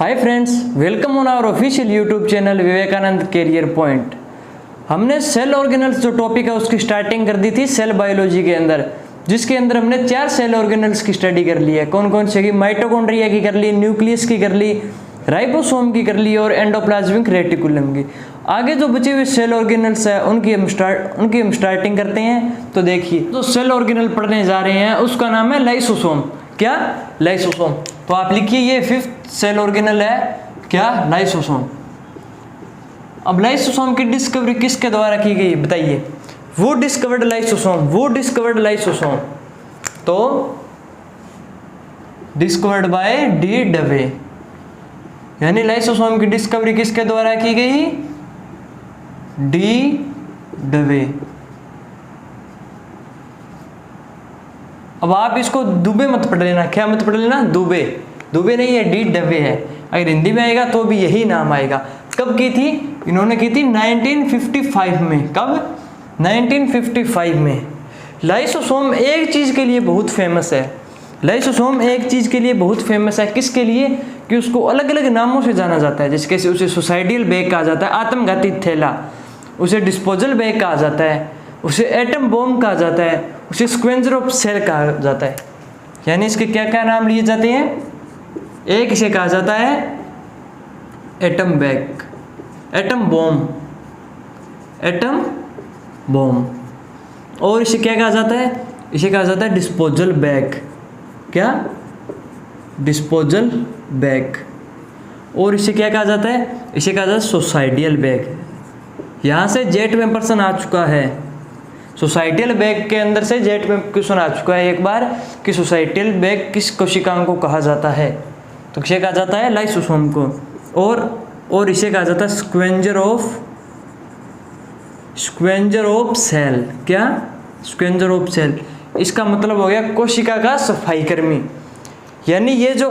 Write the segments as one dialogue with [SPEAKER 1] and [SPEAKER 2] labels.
[SPEAKER 1] Hi friends, welcome on our official YouTube channel Vivekananda career point. हमने cell organelles जो topic है उसकी starting कर दी थी सेल बायोलॉजी के अंदर, जिसके अंदर हमने 4 सेल ऑर्गेनल्स की स्टडी कर ली है। कौन कौन से की? माइटोकॉन्ड्रिया की कर ली, न्यूक्लियस की कर ली, राइबोसोम की कर ली और एंडोप्लाज्मिक रेटिकुलम की। आगे जो बचे हुए सेल ऑर्गेनल्स है उनकी हम स्टार्टिंग करते हैं। तो देखिए, जो सेल ऑर्गेनल पढ़ने जा रहे हैं उसका नाम है लाइसोसोम। क्या? लाइसोसोम। तो आप लिखिए, ये 5th सेल ऑर्गेनल है क्या? लाइसोसोम। अब लाइसोसोम की डिस्कवरी किसके द्वारा की गई बताइए? वो डिस्कवर्ड लाइसोसोम। तो डिस्कवर्ड बाय डी डवे, यानी लाइसोसोम की डिस्कवरी किसके द्वारा की गई? डी डवे। अब आप इसको दुबे मत पढ़ लेना। क्या मत पढ़ लेना? दुबे नहीं है, डी डवे है। अगर हिंदी में आएगा तो भी यही नाम आएगा। कब की थी? इन्होंने की थी 1955 में। कब? 1955 में। लाइसोसोम एक चीज के लिए बहुत फेमस है। लाइसोसोम एक चीज के लिए बहुत फेमस है। किसके लिए? कि उसको अलग अलग नामों से जाना जाता है। जैसे उसे सुसाइडियल बैग कहा जाता है, आत्मघाती थैला। उसे डिस्पोजल बैग कहा जाता है, उसे एटम बॉम्ब कहा जाता है, उसे स्क्वेंजर ऑफ सेल कहा जाता है। यानी इसके क्या क्या नाम लिए जाते हैं? एक इसे कहा जाता है एटम बैग, एटम बॉम्ब। और इसे क्या कहा जाता है? इसे कहा जाता है डिस्पोजल बैग। क्या? Disposal bag. और इसे क्या कहा जाता है? इसे कहा जाता है सुसाइडियल बैग। यहाँ से जेट में प्रश्न आ चुका है। सुसाइडियल बैग के अंदर से जेट में क्वेश्चन आ चुका है एक बार कि सुसाइडियल बैग किस कोशिकाओं को कहा जाता है? तो इसे कहा जाता है लाइसोसोम को। और इसे कहा जाता है स्क्वेंजर ऑफ सेल। क्या? Scavenger of cell. इसका मतलब हो गया कोशिका का सफाई कर्मी। यानी ये जो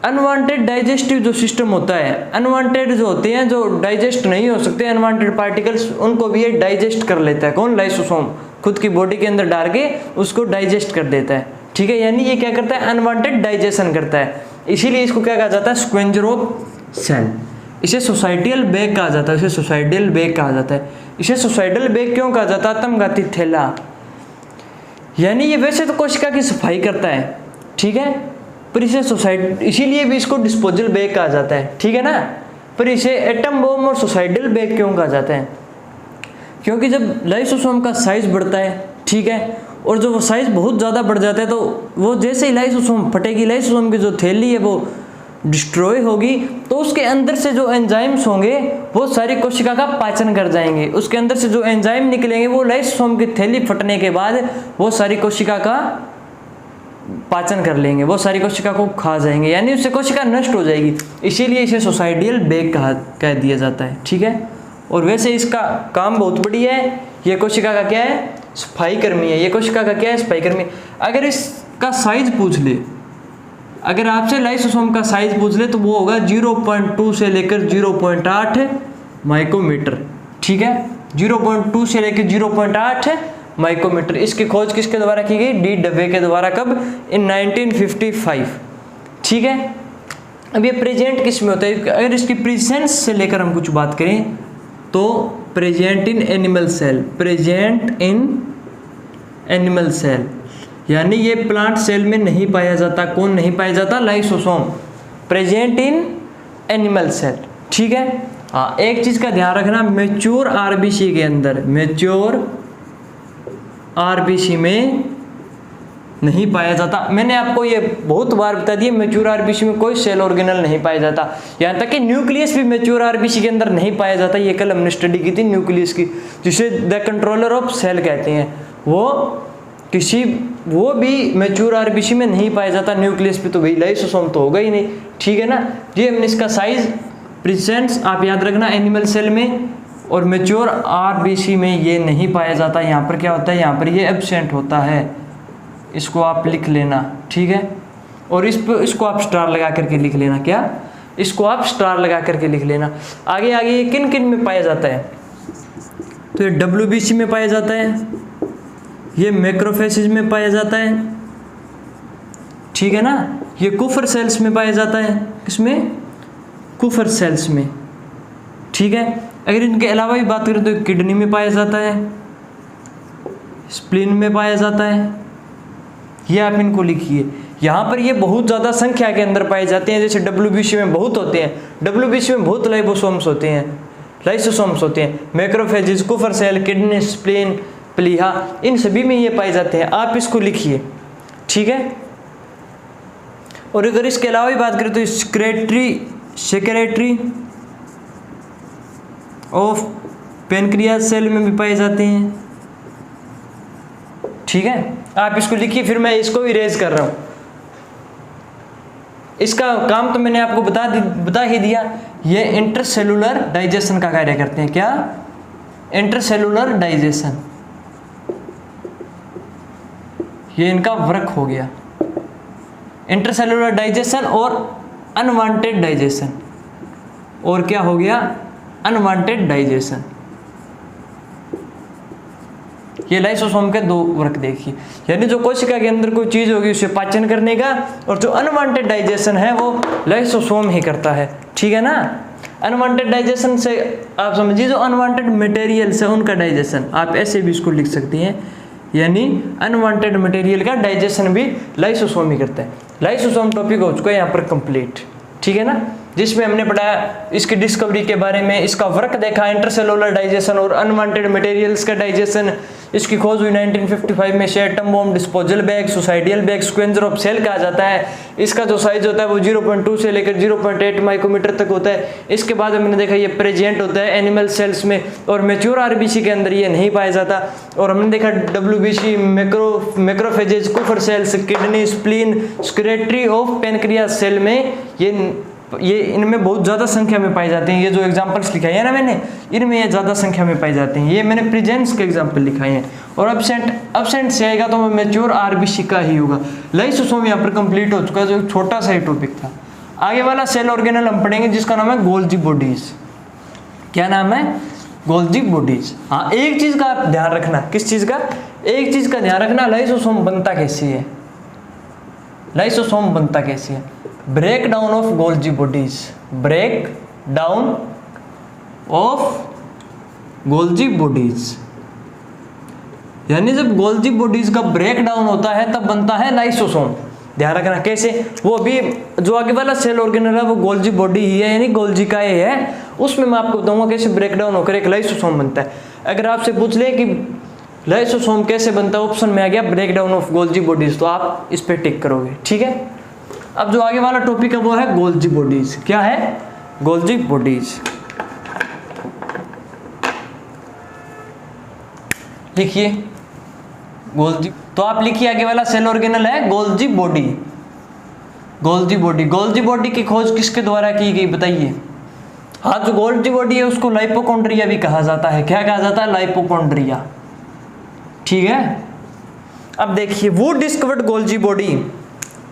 [SPEAKER 1] अनवांटेड डाइजेस्टिव जो सिस्टम होता है, अनवांटेड जो होते हैं, जो डाइजेस्ट नहीं हो सकते अनवांटेड पार्टिकल्स, उनको भी ये डाइजेस्ट कर लेता है। कौन? लाइसोसोम। खुद की बॉडी के अंदर डाल के उसको डाइजेस्ट कर देता है। ठीक है, यानी ये क्या करता है? अनवांटेड डाइजेशन करता है। इसीलिए इसको क्या कहा जाता है? Scavenger of cell. इसे सुसाइडियल बैग कहा जाता है। इसे सुसाइडियल बैग क्यों कहा जाता है? आत्मघाती थैला। यानी ये वैसे तो कोशिका की सफाई करता है, ठीक है, पर इसे इसीलिए भी इसको डिस्पोजल बैग कहा जाता है, ठीक है ना। पर इसे एटम बॉम्ब और सुसाइडल बैग क्यों कहा जाता है? क्योंकि जब लाइसोसोम का साइज बढ़ता है, ठीक है, और जो वो साइज बहुत ज़्यादा बढ़ जाता है, तो वो जैसे ही लाइसोसोम फटेगी, लाइसोसोम की जो थैली है वो डिस्ट्रॉय होगी, तो उसके अंदर से जो एंजाइम्स होंगे वो सारी कोशिका का पाचन कर जाएंगे। उसके अंदर से जो एंजाइम निकलेंगे वो लाइसोसोम की थैली फटने के बाद वो सारी कोशिका का पाचन कर लेंगे, वो सारी कोशिका को खा जाएंगे, यानी उससे कोशिका नष्ट हो जाएगी। इसीलिए इसे सुसाइडियल बैग कह दिया जाता है, ठीक है। और वैसे इसका काम बहुत बढ़िया है। ये कोशिका का क्या है? सफाई कर्मी है। ये कोशिका का क्या है? सफाई कर्मी। अगर इसका साइज पूछ ले, अगर आपसे लाइसोसोम का साइज पूछ ले तो वो होगा 0.2 से लेकर 0.8 माइक्रोमीटर, ठीक है। 0.2 से लेकर 0.8 माइक्रोमीटर। इसकी खोज किसके द्वारा की गई? डी डवे के द्वारा। कब? इन 1955, ठीक है। अब ये प्रेजेंट किस में होता है? अगर इसकी प्रेजेंस से लेकर हम कुछ बात करें तो प्रेजेंट इन एनिमल सेल, यानी ये प्लांट सेल में नहीं पाया जाता। कौन नहीं पाया जाता? Lysosome. Present in animal cell, ठीक है। हाँ, एक चीज का ध्यान रखना, मैच्योर आरबीसी के अंदर, मैच्योर आरबीसी में नहीं पाया जाता। मैंने आपको ये बहुत बार बता दिया, मैच्योर आरबीसी में कोई सेल ऑर्गेनल नहीं पाया जाता। यहाँ तक कि न्यूक्लियस भी मैच्योर आरबीसी के अंदर नहीं पाया जाता। ये कल हमने स्टडी की थी न्यूक्लियस की, जिसे द कंट्रोलर ऑफ सेल कहते हैं। वो भी मैच्योर आरबीसी में नहीं पाया जाता। न्यूक्लियस पे तो भाई लाइसोसोम तो होगा ही नहीं, ठीक है ना। ये हमने इसका साइज प्रेजेंस आप याद रखना एनिमल सेल में, और मैच्योर आरबीसी में ये नहीं पाया जाता। यहाँ पर क्या होता है? यहाँ पर ये एब्सेंट होता है। इसको आप लिख लेना, ठीक है। और इसको आप स्टार लगा करके लिख लेना। क्या? इसको आप स्टार लगा करके लिख लेना। आगे ये किन किन में पाया जाता है? तो ये डब्ल्यूबीसी में पाया जाता है, ये मैक्रोफेजेज में पाया जाता है, ठीक है ना। ये कुफर सेल्स में पाया जाता है, किसमें? कुफर सेल्स में, ठीक है। अगर इनके अलावा भी बात करें तो किडनी में पाया जाता है, स्प्लीन में पाया जाता है, ये आप इनको लिखिए। यहाँ पर ये बहुत ज़्यादा संख्या के अंदर पाए जाते हैं, जैसे WBC में बहुत होते हैं, WBC में बहुत लाइसोसोम्स होते हैं, मैक्रोफेजेस, कुफर सेल, किडनी, स्प्लीन, प्लीहा, इन सभी में ये पाए जाते हैं, आप इसको लिखिए, ठीक है। और अगर इसके अलावा भी बात करें तो सेक्रेटरी ऑफ पेनक्रियास सेल में भी पाए जाते हैं, ठीक है। आप इसको लिखिए, फिर मैं इसको इरेज कर रहा हूं। इसका काम तो मैंने आपको बता ही दिया। ये इंटरसेलुलर डाइजेशन का कार्य करते हैं। क्या? इंटरसेलुलर डाइजेशन, ये इनका वर्क हो गया। इंटरसेलुलर डाइजेशन और अनवांटेड डाइजेशन, और क्या हो गया? Unwanted digestion. ये लाइसोसोम के दो वर्क देखिए, यानी जो कोशिका के अंदर कोई चीज होगी उसे पाचन करने का, और जो अनवांटेड डाइजेशन है वो लाइसोसोम ही करता है, ठीक है ना। अनवांटेड डाइजेशन से आप समझिए जो अनवांटेड मटेरियल्स है उनका डाइजेशन, आप ऐसे भी इसको लिख सकती हैं, यानी अनवांटेड मटेरियल का डाइजेशन भी लाइसोसोम ही करता है। लाइसोसोम टॉपिक हो चुका है यहाँ पर कंप्लीट, ठीक है ना, जिसमें हमने पढ़ा इसकी डिस्कवरी के बारे में, इसका वर्क देखा, इंटरसेलुलर डाइजेशन और अनवांटेड मटेरियल्स का डाइजेशन। इसकी खोज हुई 1955 में। Atom bomb, disposal bag, suicidal bag, scavenger of cell कहा जाता है। इसका जो साइज होता है वो 0.2 से लेकर 0.8 माइक्रोमीटर तक होता है। इसके बाद हमने देखा ये प्रेजेंट होता है एनिमल सेल्स में, और मैच्योर आरबीसी के अंदर ये नहीं पाया जाता। और हमने देखा WBC, macrophages, Kupffer cells, kidney, spleen, secretory of pancreas cell में ये इनमें बहुत ज़्यादा संख्या में पाए जाते हैं। ये जो एग्जांपल्स लिखाए हैं ना मैंने, इनमें ये ज़्यादा संख्या में पाए जाते हैं। ये मैंने प्रेजेंस के एग्जांपल लिखाए हैं। और अब्सेंट से आएगा तो मैच्योर आरबीसी का ही होगा। लाइसोसोम यहाँ पर कंप्लीट हो चुका है, जो छोटा सा ही टॉपिक था। आगे वाला सेल ऑर्गेनल हम पढ़ेंगे जिसका नाम है गोल्जी बॉडीज। क्या नाम है? Golgi bodies. हाँ, एक चीज़ का आप ध्यान रखना। किस चीज़ का? एक चीज़ का ध्यान रखना, लाइसोसोम बनता कैसे है। लाइसोसोम बनता कैसे है? Break down of Golgi bodies, break down of Golgi bodies, यानी जब गोल्जी बॉडीज का ब्रेक डाउन होता है तब बनता है लाइसोसोम। ध्यान रखना कैसे। वो अभी जो आगे वाला सेल ऑर्गेनल है वो गोल्जी बॉडी ही है, यानी गोल्जी का ये है। उसमें मैं आपको बताऊंगा कैसे ब्रेक डाउन होकर एक लाइसोसोम बनता है। अगर आपसे पूछ ले कि लाइसोसोम कैसे बनता है, ऑप्शन में आ गया break down of Golgi bodies, तो आप इस पे टिक करोगे, ठीक है। अब जो आगे वाला टॉपिक है वो है गोल्जी बॉडीज। क्या है? Golgi bodies. लिखिए गोल्जी, तो आप लिखिए आगे वाला सेल ऑर्गेनल है Golgi body. Golgi body, Golgi body की खोज किसके द्वारा की गई बताइए। हाँ, जो गोल्जी बॉडी है उसको लाइपोकॉन्ड्रिया भी कहा जाता है। क्या कहा जाता है? लाइपोकॉन्ड्रिया, ठीक है। अब देखिए वो डिस्कवर्ड गोल्जी बॉडी,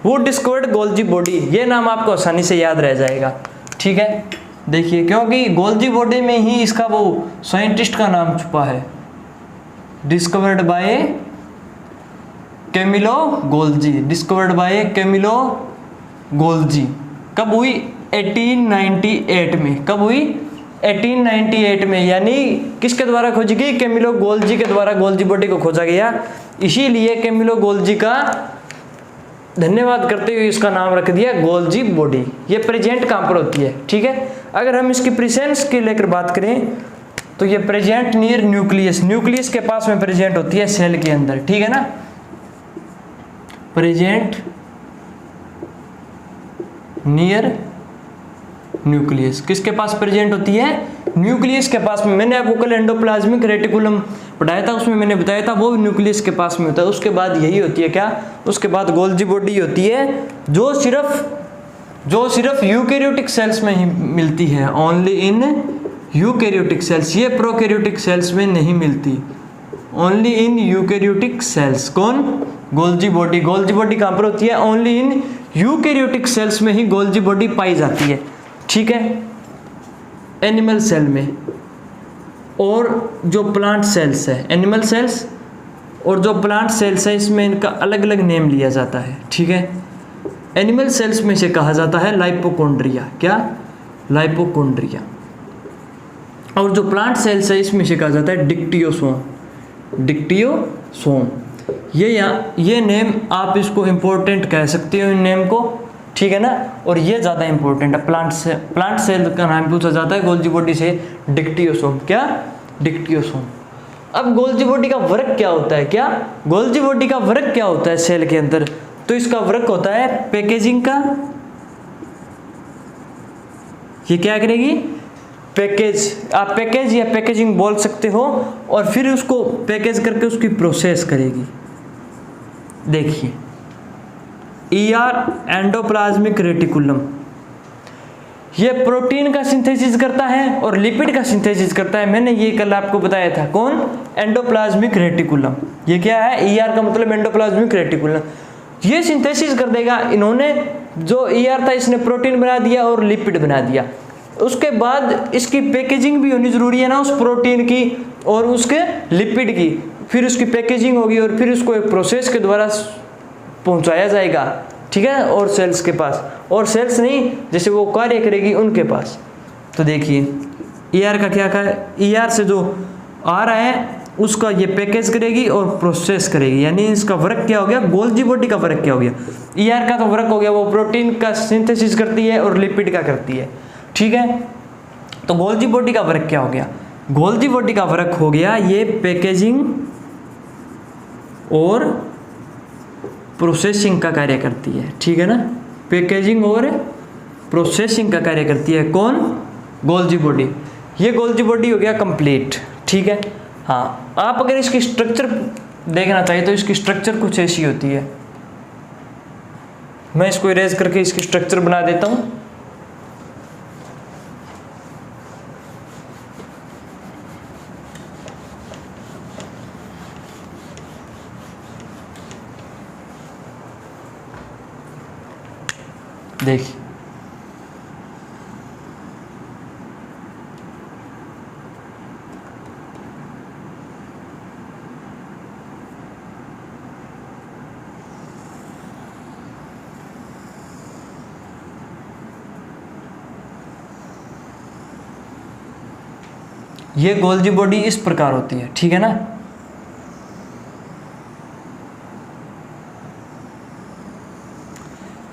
[SPEAKER 1] वो डिस्कवर्ड गोल्जी बॉडी, ये नाम आपको आसानी से याद रह जाएगा, ठीक है। देखिए क्योंकि गोल्जी बॉडी में ही इसका वो साइंटिस्ट का नाम छुपा है, discovered by Camillo Golgi, discovered by Camillo Golgi. कब हुई? 1898 में। कब हुई? 1898 में, यानी किसके द्वारा खोजी गई? कैमिलो गोल्जी के द्वारा गोल्जी बॉडी को खोजा गया। इसीलिए कैमिलो गोल्जी का धन्यवाद करते हुए इसका नाम रख दिया गोल्जी बॉडी। ये प्रेजेंट कहाँ पर होती है, ठीक है। अगर हम इसकी प्रेजेंस की लेकर बात करें तो ये प्रेजेंट नियर न्यूक्लियस, न्यूक्लियस के पास में प्रेजेंट होती है सेल के अंदर, ठीक है ना। प्रेजेंट नियर न्यूक्लियस, किसके पास प्रेजेंट होती है? न्यूक्लियस के पास में। मैंने आपको कल एंडोप्लाज्मिक रेटिकुलम पढ़ाया था, उसमें मैंने बताया था वो न्यूक्लियस के पास में होता है। उसके बाद यही होती है क्या? उसके बाद गोल्जी बॉडी होती है जो सिर्फ यूकैरियोटिक सेल्स में ही मिलती है, ओनली इन यूकैरियोटिक सेल्स। ये प्रोकैरियोटिक सेल्स में नहीं मिलती, ओनली इन यूकैरियोटिक सेल्स। कौन? Golgi body. गोल्जी बॉडी कहाँ पर होती है? ओनली इन यूकैरियोटिक सेल्स में ही गोल्जी बॉडी पाई जाती है, ठीक है, एनिमल सेल में। और जो प्लांट सेल्स है, एनिमल सेल्स और जो प्लांट सेल्स है, इसमें इनका अलग अलग नेम लिया जाता है, ठीक है। एनिमल सेल्स में से कहा जाता है लाइपोकॉन्ड्रिया। क्या? लाइपोकॉन्ड्रिया। और जो प्लांट सेल्स है इसमें से कहा जाता है डिक्टियोसोम। डिक्टियोसोम। ये नेम आप इसको इम्पोर्टेंट कह सकते हो इन नेम को, ठीक है ना। और ये ज़्यादा इंपॉर्टेंट है। प्लांट सेल का नाम पूछा जाता है गोल्जी बॉडी से डिक्टियोसोम। क्या? डिक्टियोसोम। अब गोल्जी बॉडी का वर्क क्या होता है? क्या? गोल्जी बॉडी का वर्क क्या होता है सेल के अंदर? तो इसका वर्क होता है पैकेजिंग का। ये क्या करेगी? पैकेज। आप पैकेज या पैकेजिंग बोल सकते हो। और फिर उसको पैकेज करके उसकी प्रोसेस करेगी। देखिए ER एंडोप्लाज्मिक रेटिकुलम, ये प्रोटीन का सिंथेसिस करता है और लिपिड का सिंथेसिस करता है। मैंने ये कल आपको बताया था। कौन? Endoplasmic reticulum. ये क्या है? ER का मतलब एंडोप्लाज्मिक रेटिकुलम। ये सिंथेसिस कर देगा। इन्होंने जो ER था इसने प्रोटीन बना दिया और लिपिड बना दिया। उसके बाद इसकी पैकेजिंग भी होनी जरूरी है ना, उस प्रोटीन की और उसके लिपिड की। फिर उसकी पैकेजिंग होगी और फिर उसको एक प्रोसेस के द्वारा पहुंचाया जाएगा, ठीक है, और सेल्स के पास। और सेल्स नहीं, जैसे वो कार्य करेगी उनके पास। तो देखिए ER का क्या है? ER से जो आ रहा है उसका ये पैकेज करेगी और प्रोसेस करेगी। यानी इसका वर्क क्या हो गया? गोल्जी बॉडी का वर्क क्या हो गया? ER का तो वर्क हो गया, वो प्रोटीन का सिंथेसिस करती है और लिपिड का करती है, ठीक है। तो गोल्जी बॉडी का वर्क क्या हो गया? गोल्जी बॉडी का वर्क हो गया ये पैकेजिंग और प्रोसेसिंग का कार्य करती है, ठीक है ना। पैकेजिंग और प्रोसेसिंग का कार्य करती है। कौन? Golgi body. ये गोल्जी बॉडी हो गया कंप्लीट, ठीक है। हाँ, आप अगर इसकी स्ट्रक्चर देखना चाहिए तो इसकी स्ट्रक्चर कुछ ऐसी होती है। मैं इसको इरेज करके इसकी स्ट्रक्चर बना देता हूँ। देखिए ये गोल्जी बॉडी इस प्रकार होती है, ठीक है ना।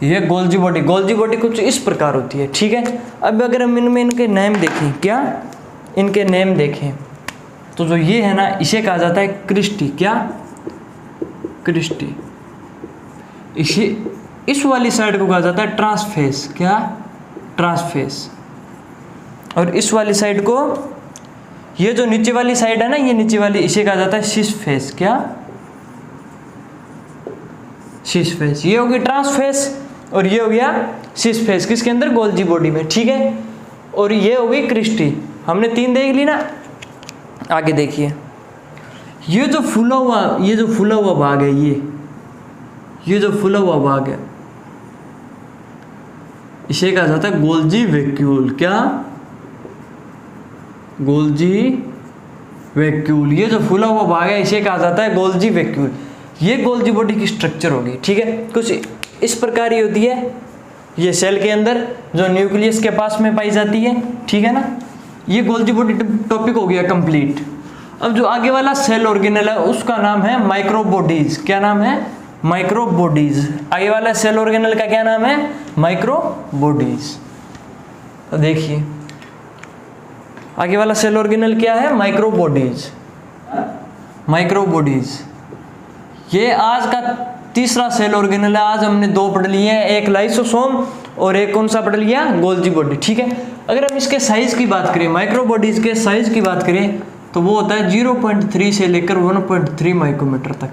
[SPEAKER 1] ये गोल्जी बॉडी कुछ इस प्रकार होती है, ठीक है। अब अगर हम इनमें इनके नेम देखें, क्या इनके नेम देखें, तो जो ये है ना इसे कहा जाता है क्रिस्टी। क्या? क्रिस्टी। इसे इस वाली साइड को कहा जाता है ट्रांसफेस। क्या? ट्रांसफेस। और इस वाली साइड को, ये जो नीचे वाली साइड है ना, ये नीचे वाली, इसे कहा जाता है सिस फेस। क्या? Cis face. ये होगी ट्रांसफेस और ये हो गया सिस फेस। किसके अंदर? गोल्जी बॉडी में, ठीक है। और ये हो गई क्रिस्टी। हमने 3 देख ली ना। आगे देखिए, ये जो फूला हुआ भाग है, ये जो फूला हुआ भाग है, इसे कहा जाता है गोल्जी वैक्यूल। क्या? Golgi vacuole. ये जो फूला हुआ भाग है इसे कहा जाता है गोल्जी वैक्यूल। ये गोल्जी बॉडी की स्ट्रक्चर होगी, ठीक है। कुछ इस प्रकार ही होती है। ये सेल के अंदर जो न्यूक्लियस के पास में पाई जाती है, ठीक है ना। ये गोल्जी बॉडी टॉपिक हो गया कंप्लीट। अब जो आगे वाला सेल ऑर्गेनेल है उसका नाम है माइक्रोबॉडीज। क्या नाम है? माइक्रोबॉडीज। आगे वाला सेल ऑर्गेनेल का क्या नाम है? माइक्रोबॉडीज। तो देखिए आगे वाला सेल ऑर्गेनेल क्या है? माइक्रोबॉडीज। माइक्रोबॉडीज ये आज का तीसरा सेल ऑर्गेनेल है। आज हमने 2 पढ़ लिए हैं, एक लाइसोसोम और एक कौन सा पढ़ लिया? गोल्जी बॉडी, ठीक है। अगर हम इसके साइज की बात करें, माइक्रोबॉडीज के साइज की बात करें, तो वो होता है 0.3 से लेकर 1.3 माइक्रोमीटर तक,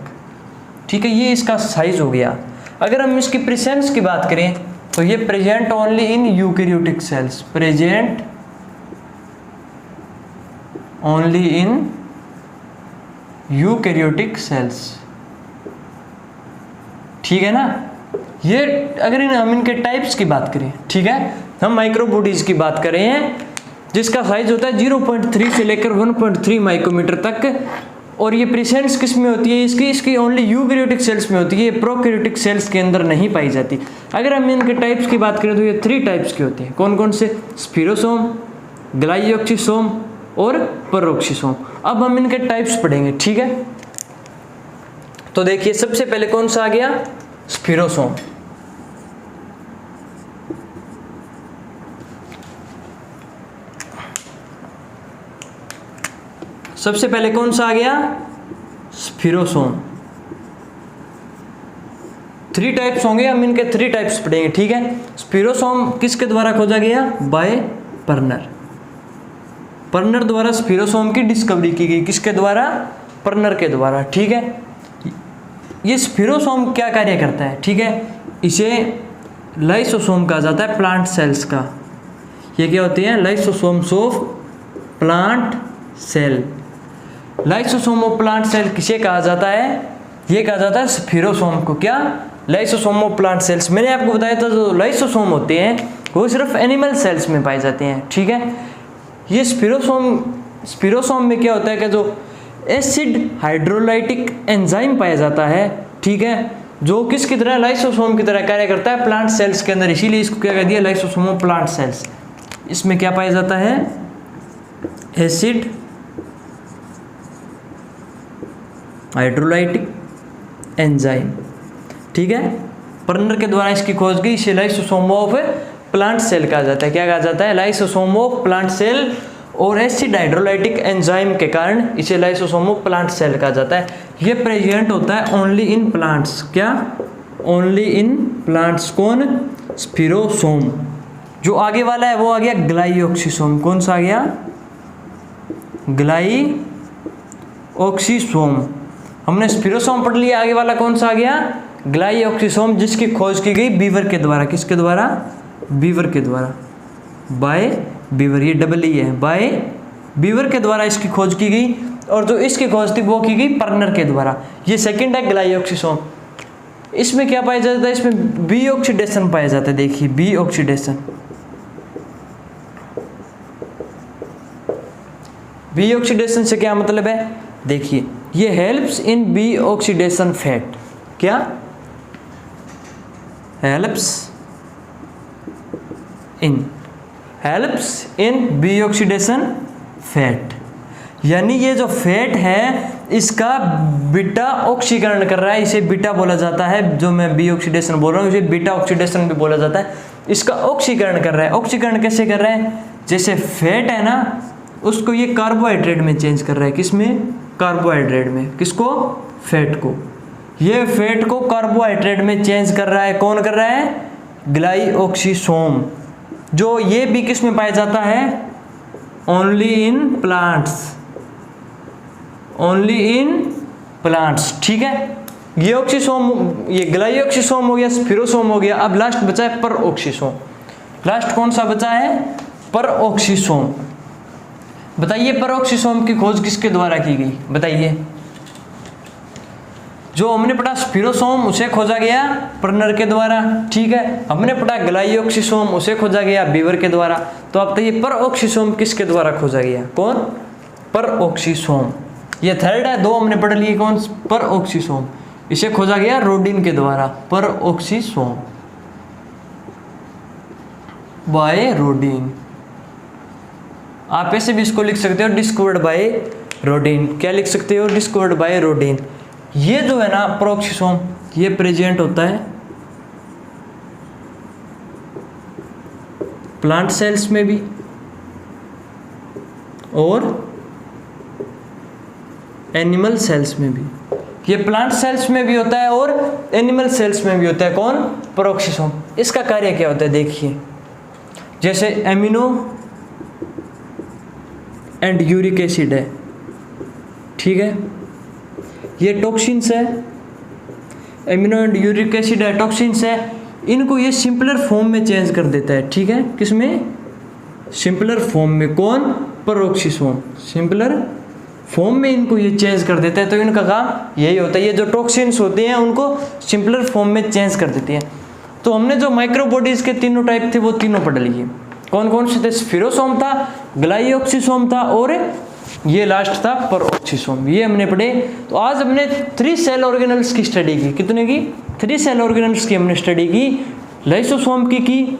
[SPEAKER 1] ठीक है। ये इसका साइज हो गया। अगर हम इसकी प्रेजेंस की बात करें तो ये present only in eukaryotic cells. Present only in eukaryotic cells, ठीक है ना। ये अगर हम इनके टाइप्स की बात करें, ठीक है, हम माइक्रोबॉडीज की बात कर रहे हैं जिसका साइज होता है 0.3 से लेकर 1.3 माइक्रोमीटर तक। और ये प्रेजेंस किस में होती है इसकी ओनली यूकैरियोटिक सेल्स में होती है, प्रोकैरियोटिक सेल्स के अंदर नहीं पाई जाती। अगर हम इनके टाइप्स की बात करें तो ये 3 टाइप्स की होती है। कौन कौन से? स्पिरोसोम, ग्लाइऑक्सिसोम और पेरोक्सिसोम। अब हम इनके टाइप्स पढ़ेंगे, ठीक है। तो देखिए सबसे पहले कौन सा आ गया? स्पिरोसोम। सबसे पहले कौन सा आ गया? स्पिरोसोम। 3 टाइप्स होंगे, हम इनके 3 टाइप्स पढ़ेंगे, ठीक है। स्पिरोसोम किसके द्वारा खोजा गया? बाय पर्नर। पर्नर द्वारा स्पिरोसोम की डिस्कवरी की गई। किसके द्वारा? पर्नर के द्वारा, ठीक है। ये स्पिरोसोम क्या कार्य करता है, ठीक है। इसे लाइसोसोम कहा जाता है प्लांट सेल्स का। ये क्या होती है? Lysosomes of plant cell. Lysosome of plant cell किसे कहा जाता है? ये कहा जाता है स्पिरोसोम को। क्या? Lysosome of plant cells. मैंने आपको बताया था जो लाइसोसोम होते हैं वो सिर्फ एनिमल सेल्स में पाए जाते हैं, ठीक है। ये स्पिरोसोम में क्या होता है कि जो एसिड हाइड्रोलाइटिक एंजाइम पाया जाता है, ठीक है, जो किसकी तरह? लाइसोसोम की तरह कार्य करता है प्लांट सेल्स के अंदर। इसीलिए इसको क्या कह दिया? Lysosome of plant cells. इसमें क्या पाया जाता है? एसिड हाइड्रोलाइटिक एंजाइम, ठीक है। पर्नर के द्वारा इसकी खोज की। इसे लाइसोसोम ऑफ प्लांट सेल कहा जाता है। क्या कहा जाता है? Lysosome of plant cell. और एसिड हाइड्रोलाइटिक एंजाइम के कारण इसे लाइसोसोम ऑफ प्लांट सेल कहा जाता है। ये प्रेजेंट होता है ओनली इन प्लांट्स। क्या? Only in plants. कौन? स्पिरोसोम। जो आगे वाला है वो आ गया ग्लाइऑक्सिसोम। कौन सा आ गया? ग्लाइऑक्सिसोम। हमने स्पिरोसोम पढ़ लिया, आगे वाला कौन सा आ गया? ग्लाइऑक्सिसोम, जिसकी खोज की गई बीवर के द्वारा। किसके द्वारा? बीवर के द्वारा। बाय बीवर, ये डबल ई है। बाय बीवर के द्वारा इसकी खोज की गई। और जो इसकी खोज थी वो की गई पर्नर के द्वारा। ये सेकंड है ग्लाइऑक्सिसोम। इसमें क्या पाया जाता है? इसमें बी ऑक्सीडेशन पाया जाता है। देखिए बी ऑक्सीडेशन। बी ऑक्सीडेशन से क्या मतलब है? देखिए ये helps in B oxidation fat. क्या? Helps in B oxidation fat. यानी ये जो फैट है इसका बीटा ऑक्सीकरण कर रहा है, इसे बीटा बोला जाता है। जो मैं बी ऑक्सीडेशन बोल रहा हूँ इसे बीटा ऑक्सीडेशन भी बोला जाता है। इसका ऑक्सीकरण कर रहा है। ऑक्सीकरण कैसे कर रहा है? जैसे फैट है ना, उसको ये कार्बोहाइड्रेट में चेंज कर रहा है। किसमें? कार्बोहाइड्रेट में। किसको? फैट को। ये फैट को कार्बोहाइड्रेट में चेंज कर रहा है। कौन कर रहा है? ग्लाइऑक्सिसोम। जो ये भी किस में पाया जाता है? Only in plants. Only in plants, ठीक है। ये ऑक्सीसोम, ये ग्लाइऑक्सिसोम हो गया, स्पिरोसोम हो गया। अब लास्ट बचा है पेरोक्सिसोम। लास्ट कौन सा बचा है? पेरोक्सिसोम। बताइए पेरोक्सिसोम की खोज किसके द्वारा की गई? बताइए। जो हमने पढ़ा स्पिरोसोम उसे खोजा गया पर्नर के द्वारा, ठीक है। हमने पढ़ा ग्लाइऑक्सिसोम उसे खोजा गया बीवर के द्वारा। तो अब बताइए पेरोक्सिसोम किसके द्वारा खोजा गया? कौन? पेरोक्सिसोम। ये थर्ड है। 2 हमने पढ़ लिए। कौन? पेरोक्सिसोम। इसे खोजा गया रोडिन के द्वारा। Peroxisome by Rhodin. आप ऐसे भी इसको लिख सकते हो डिस्कवर्ड बाय रोडिन। क्या लिख सकते हो? Discovered by Rodin. ये जो है ना पेरोक्सिसोम, ये प्रेजेंट होता है प्लांट सेल्स में भी और एनिमल सेल्स में भी। ये प्लांट सेल्स में भी होता है और एनिमल सेल्स में भी होता है। कौन? पेरोक्सिसोम। इसका कार्य क्या होता है? देखिए जैसे एमिनो एंड यूरिक एसिड है, ठीक है। ये टॉक्सिन्स है। एमिनो एंड यूरिक एसिड है, टॉक्सिन्स है। इनको ये सिंपलर फॉर्म में चेंज कर देता है, ठीक है। किसमें? सिंपलर फॉर्म में। कौन? पेरोक्सिसोम। सिंपलर फॉर्म में इनको ये चेंज कर देता है। तो इनका काम यही होता है, ये जो टॉक्सिन्स होते हैं उनको सिंपलर फॉर्म में चेंज कर देती है। तो हमने जो माइक्रोबॉडीज के तीनों टाइप थे वो तीनों पढ़ लिए। कौन कौन से थे? स्पिरोसोम था, ग्लाइऑक्सिसोम था और ये लास्ट था पेरोक्सिसोम, ये हमने पढ़े। तो आज हमने 3 सेल ऑर्गेनल्स की स्टडी की। कितने की? 3 सेल ऑर्गेनल्स की हमने स्टडी की। लाइसोसोम की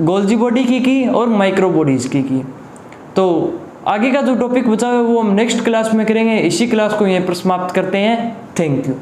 [SPEAKER 1] गोल्जी बॉडी की और माइक्रो बॉडीज की। तो आगे का जो टॉपिक बचा है वो हम नेक्स्ट क्लास में करेंगे। इसी क्लास को यहीं पर समाप्त करते हैं। Thank you.